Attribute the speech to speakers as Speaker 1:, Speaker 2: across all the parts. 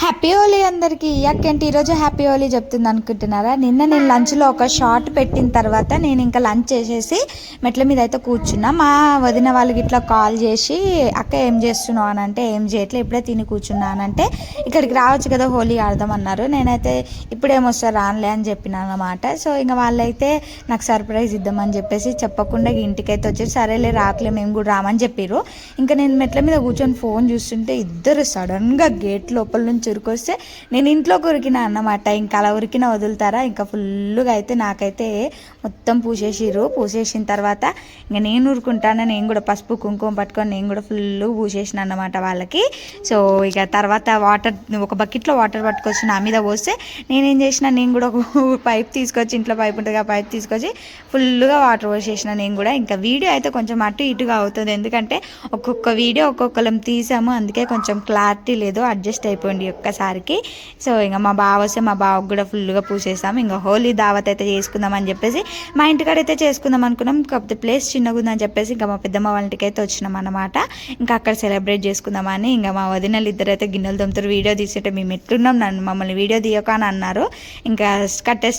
Speaker 1: Happy Holi అందరికీ. యాకేంటి ఈరోజు happy Holi చెప్తుంది అనుకుంటున్నారా? నేను లంచ్లో ఒక షార్ట్ పెట్టిన తర్వాత నేను ఇంకా లంచ్ చేసేసి మెట్ల మీద అయితే కూర్చున్నా. మా వదిన వాళ్ళకి ఇట్లా కాల్ చేసి అక్క ఏం చేస్తున్నావు అని అంటే ఏం చేయట్లేదు, ఇప్పుడే తిని కూర్చున్నా అని అంటే ఇక్కడికి రావచ్చు కదా హోలీ ఆడదామన్నారు. నేనైతే ఇప్పుడేమొస్తారు రానులే అని చెప్పినాను అనమాట. సో ఇంకా వాళ్ళైతే నాకు సర్ప్రైజ్ ఇద్దామని చెప్పేసి చెప్పకుండా ఇంటికైతే వచ్చేసి సరేలే రాకలే మేము కూడా రామని చెప్పారు. ఇంకా నేను మెట్ల మీద కూర్చొని ఫోన్ చూస్తుంటే ఇద్దరు సడన్గా గేట్ లోపల నుంచి ఉరికొస్తే నేను ఇంట్లోకి ఉరికినా అన్నమాట. ఇంకా అలా ఉరికిన వదులుతారా? ఇంకా ఫుల్గా అయితే నాకైతే మొత్తం పూసేసిన తర్వాత ఇంకా నేను ఊరుకుంటాను. నేను కూడా పసుపు కుంకుమ పట్టుకొని నేను కూడా ఫుల్ పూసేసిన అన్నమాట వాళ్ళకి. సో ఇక తర్వాత ఒక బకెట్లో వాటర్ పట్టుకొచ్చి నా మీద పోస్తే నేనేం చేసిన, నేను కూడా ఒక పైప్ తీసుకొచ్చి, ఇంట్లో పైప్ ఉంటుంది ఆ పైప్ తీసుకొచ్చి ఫుల్గా వాటర్ పోసేసిన నేను కూడా. ఇంకా వీడియో అయితే కొంచెం అటు ఇటుగా అవుతుంది, ఎందుకంటే ఒక్కొక్క వీడియో ఒక్కొక్కరం తీసాము, అందుకే కొంచెం క్లారిటీ లేదు, అడ్జస్ట్ అయిపోయింది ఒక్కసారికి. సో ఇంకా మా బావ వస్తే మా బావకు కూడా ఫుల్గా పూసేసాము. ఇంకా హోలీ దావత్ అయితే చేసుకుందాం అని చెప్పేసి మా ఇంటికాడైతే చేసుకుందాం అనుకున్నాం. కాకపోతే ప్లేస్ చిన్నగా ఉందని చెప్పేసి ఇంకా మా పెద్దమ్మ వాళ్ళ ఇంటికి అయితే వచ్చినాం అనమాట. ఇంకా అక్కడ సెలబ్రేట్ చేసుకుందామని ఇంకా మా వదినలు ఇద్దరైతే గిన్నెలు తోముతారు, వీడియో తీసేటే మేము ఎట్లున్నాం, మమ్మల్ని వీడియో తీయక అని అన్నారు. ఇంకా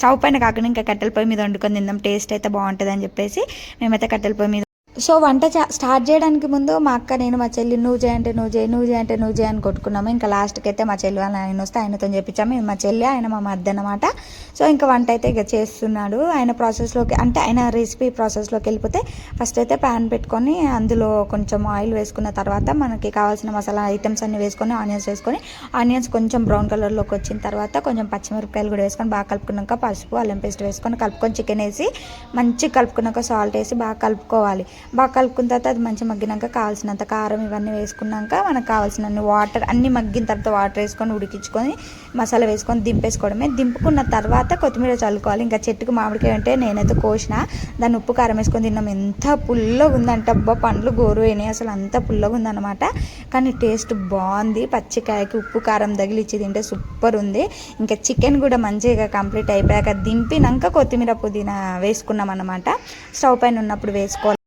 Speaker 1: స్టవ్ పైన కాకుండా ఇంకా కట్టెల పొయ్యి మీద వండుకొని తిందాం, టేస్ట్ అయితే బాగుంటుంది అని చెప్పేసి మేమైతే కట్టెల పొయ్యి మీద. సో వంట స్టార్ట్ చేయడానికి ముందు మా అక్క నేను మా చెల్లి నువ్వు చేయంటే నువ్వు చేయి అని కొట్టుకున్నాము. ఇంకా లాస్ట్కి అయితే మా చెల్లి వాళ్ళ ఆయన వస్తే ఆయనతో చెప్పించాము. మా చెల్లి ఆయన మా మధ్య అనమాట. సో ఇంకా వంట అయితే ఇక చేస్తున్నాడు. ఆయన ప్రాసెస్లోకి అంటే ఆయన రెసిపీ ప్రాసెస్లోకి వెళ్ళిపోతే ఫస్ట్ అయితే ప్యాన్ పెట్టుకొని అందులో కొంచెం ఆయిల్ వేసుకున్న తర్వాత మనకి కావాల్సిన మసాలా ఐటమ్స్ అన్ని వేసుకొని ఆనియన్స్ కొంచెం బ్రౌన్ కలర్లోకి వచ్చిన తర్వాత కొంచెం పచ్చిమిరపకాయలు కూడా వేసుకొని బాగా కలుపుకున్నాక పసుపు అల్లం పేస్ట్ వేసుకొని కలుపుకొని చికెన్ వేసి మంచిగా కలుపుకున్నాక సాల్ట్ వేసి బాగా కలుపుకోవాలి. బాగా కలుపుకున్న తర్వాత అది మంచిగా మగ్గినాక కావాల్సినంత కారం ఇవన్నీ వేసుకున్నాక మనకు కావాల్సిన వాటర్ అన్నీ మగ్గిన తర్వాత వాటర్ వేసుకొని ఉడికించుకొని మసాలా వేసుకొని దింపేసుకోవడమే. దింపుకున్న తర్వాత కొత్తిమీర చల్లుకోవాలి. ఇంకా చెట్టుకు మామిడికాయ అంటే నేనైతే కోసిన దాన్ని ఉప్పు కారం వేసుకొని తిన్నాం. ఎంత పుల్లగా ఉందంటే అబ్బా పండ్లు గోరు అయినాయి, అసలు అంత పుల్లగా ఉందన్నమాట. కానీ టేస్ట్ బాగుంది, పచ్చికాయకి ఉప్పు కారం తగిలిచ్చి తింటే సూపర్ ఉంది. ఇంకా చికెన్ కూడా మంచిగా కంప్లీట్ అయిపోయాక దింపినాక కొత్తిమీర పుదీనా వేసుకున్నాం అన్నమాట. స్టవ్ పైన ఉన్నప్పుడు వేసుకోవాలి.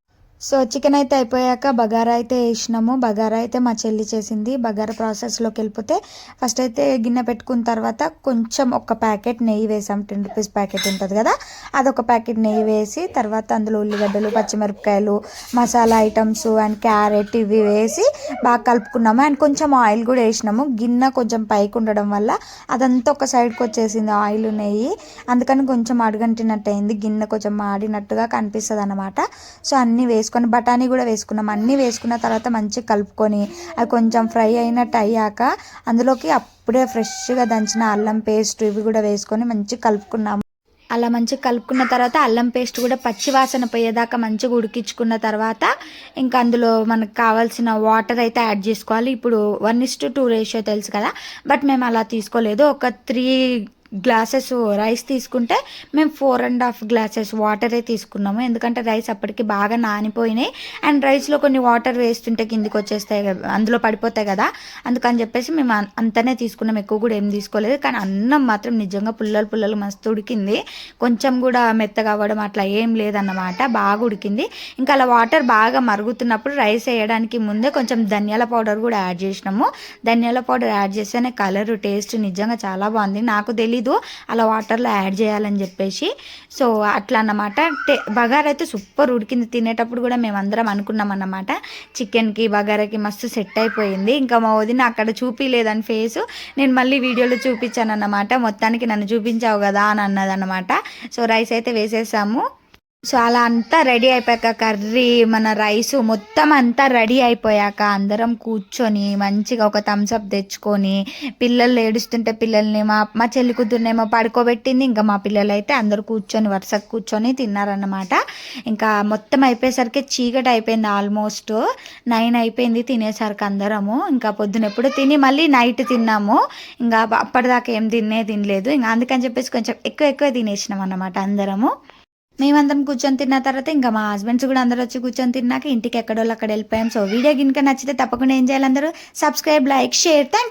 Speaker 1: సో చికెన్ అయితే అయిపోయాక బగారా అయితే వేసినాము. బగారా అయితే మా చెల్లి చేసింది. బగారా ప్రాసెస్లోకి వెళ్ళిపోతే ఫస్ట్ అయితే గిన్నె పెట్టుకున్న తర్వాత కొంచెం ఒక ప్యాకెట్ నెయ్యి వేసాం, 10 రూపీస్ ప్యాకెట్ ఉంటుంది కదా, అదొక ప్యాకెట్ నెయ్యి వేసి తర్వాత అందులో ఉల్లిగడ్డలు పచ్చిమిరపకాయలు మసాలా ఐటమ్స్ అండ్ క్యారెట్ ఇవి వేసి బాగా కలుపుకున్నాము. అండ్ కొంచెం ఆయిల్ కూడా వేసినాము. గిన్నె కొంచెం పైకి ఉండడం వల్ల అదంతా ఒక సైడ్కి వచ్చేసింది ఆయిల్ నెయ్యి, అందుకని కొంచెం అడుగంటినట్టు అయింది, గిన్నె కొంచెం మాడినట్టుగా కనిపిస్తుంది అనమాట. సో అన్నీ వేసుకొని బఠానీ కూడా వేసుకున్నాం. అన్నీ వేసుకున్న తర్వాత మంచిగా కలుపుకొని అది కొంచెం ఫ్రై అయినట్టు అయ్యాక అందులోకి అప్పుడే ఫ్రెష్గా దంచిన అల్లం పేస్ట్ ఇవి కూడా వేసుకొని మంచిగా కలుపుకున్నాము. అలా మంచిగా కలుపుకున్న తర్వాత అల్లం పేస్ట్ కూడా పచ్చి వాసన పోయేదాకా మంచిగా ఉడికించుకున్న తర్వాత ఇంకా అందులో మనకు కావాల్సిన వాటర్ అయితే యాడ్ చేసుకోవాలి. ఇప్పుడు 1:2 రేషియో తెలుసు కదా, బట్ మేము అలా తీసుకోలేదు. ఒక 3 గ్లాసెస్ రైస్ తీసుకుంటే మేము 4.5 గ్లాసెస్ వాటరే తీసుకున్నాము, ఎందుకంటే రైస్ అప్పటికి బాగా నానిపోయినాయి. అండ్ రైస్లో కొన్ని వాటర్ వేస్తుంటే కిందికి వచ్చేస్తాయి కదా, అందులో పడిపోతాయి కదా, అందుకని చెప్పేసి మేము అంతనే తీసుకున్నాం, ఎక్కువ కూడా ఏం తీసుకోలేదు. కానీ అన్నం మాత్రం నిజంగా పుల్లలు మస్తు ఉడికింది, కొంచెం కూడా మెత్తగా అవ్వడం అట్లా ఏం లేదన్నమాట, బాగా ఉడికింది. ఇంకా అలా వాటర్ బాగా మరుగుతున్నప్పుడు రైస్ వేయడానికి ముందే కొంచెం ధనియాల పౌడర్ కూడా యాడ్ చేసినాము. ధనియాల పౌడర్ యాడ్ చేస్తేనే కలర్ టేస్ట్ నిజంగా చాలా బాగుంది. నాకు తెలీదు అలా వాటర్లో యాడ్ చేయాలని చెప్పేసి. సో అట్లా అన్నమాట. బగారా అయితే సూపర్ ఉడికింది. తినేటప్పుడు కూడా మేము అందరం అనుకున్నాం అన్నమాట, చికెన్కి బగారాకి మస్తు సెట్ అయిపోయింది. ఇంకా మా వదిన అక్కడ చూపిలేదని ఫేసు నేను మళ్ళీ వీడియోలో చూపించాను అన్నమాట. మొత్తానికి నన్ను చూపించావు కదా అని అన్నదన్నమాట. సో రైస్ అయితే వేసేసాము. సో అలా అంతా రెడీ అయిపోయాక కర్రీ మన రైస్ మొత్తం అంతా రెడీ అయిపోయాక అందరం కూర్చొని మంచిగా ఒక థమ్స్అప్ తెచ్చుకొని పిల్లలు ఏడుస్తుంటే పిల్లల్ని మా చెల్లి కూతుర్నేమో పడుకోబెట్టింది. ఇంకా మా పిల్లలు అయితే అందరూ కూర్చొని వరుసకు కూర్చొని తిన్నారన్నమాట. ఇంకా మొత్తం అయిపోయేసరికి చీకటి అయిపోయింది, ఆల్మోస్ట్ 9 అయిపోయింది తినేసరికి అందరము. ఇంకా పొద్దున ఎప్పుడు తిని మళ్ళీ నైట్ తిన్నాము, ఇంకా అప్పటిదాకా ఏం తినలేదు. ఇంకా అందుకని చెప్పేసి కొంచెం ఎక్కువ తినేసినాం అన్నమాట అందరము. మేమందరం కూర్చొని తిన్న తర్వాత ఇంకా మా హస్బెండ్స్ కూడా అందరూ వచ్చి కూర్చొని తిన్నాక ఇంటికి ఎక్కడోళ్ళు అక్కడ వెళ్ళిపోయాం. సో వీడియో కనుక నచ్చితే తప్పకుండా ఏం చేయాలి అందరూ subscribe, like, share. Thank you.